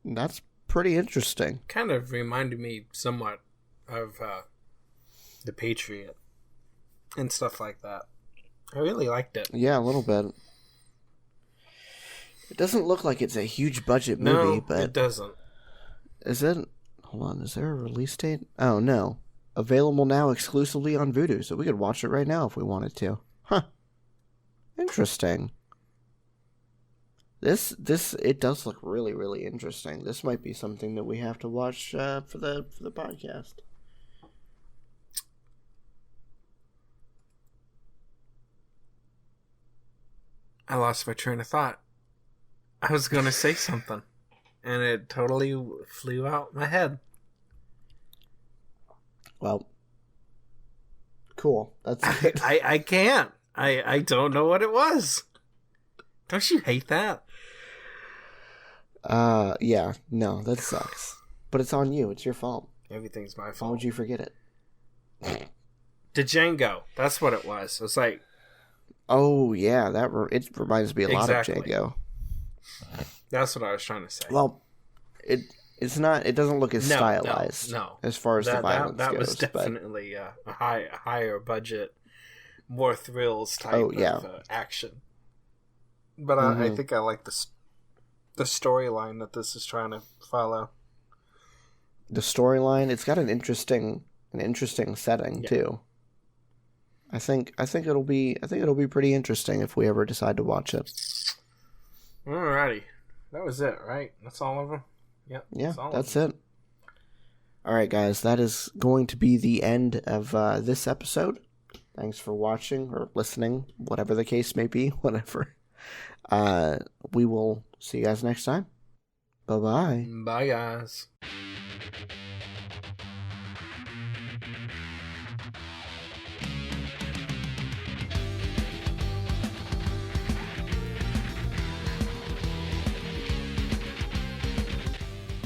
That's pretty interesting. Kind of reminded me somewhat of The Patriot and stuff like that. I really liked it. Yeah, a little bit. It doesn't look like it's a huge budget movie, but it doesn't. Is it? Hold on, is there a release date? Oh, no. Available now exclusively on Vudu, so we could watch it right now if we wanted to. Huh. Interesting. It does look really, really interesting. This might be something that we have to watch for the podcast. I lost my train of thought. I was going to say something, and it totally flew out my head. Well, cool. That's good. I can't. I don't know what it was. Don't you hate that? Yeah. No, that sucks. But it's on you. It's your fault. Everything's my fault. Why would you forget it? Django. That's what it was. It was like... Oh, yeah. It reminds me a lot of Django. That's what I was trying to say. Well, it's not... It doesn't look as stylized. No. As far as the violence goes. That was definitely a higher budget, more thrills type of action. But I think I like the storyline that this is trying to follow. The storyline, it's got an interesting setting too. I think it'll be pretty interesting if we ever decide to watch it. Alrighty, that was it, right? That's all of them. Yep. Yeah, that's it. All right, guys, that is going to be the end of this episode. Thanks for watching or listening, whatever the case may be. Whatever. We will see you guys next time. Bye-bye. Bye, guys.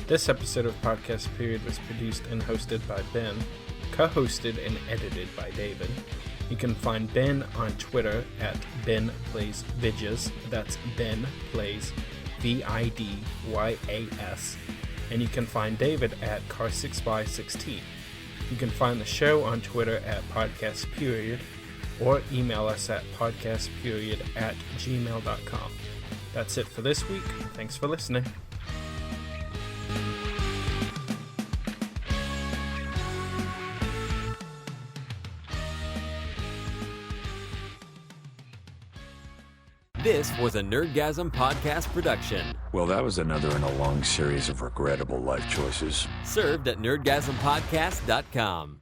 This episode of Podcast Period was produced and hosted by Ben, co-hosted and edited by David. You can find Ben on Twitter at BenPlaysVidjas. That's Ben Plays VIDYAS. And you can find David at Car6by16. You can find the show on Twitter at Podcast Period or email us at podcastperiod@gmail.com. That's it for this week. Thanks for listening. This was a Nerdgasm podcast production. Well, that was another in a long series of regrettable life choices. Served at nerdgasmpodcast.com.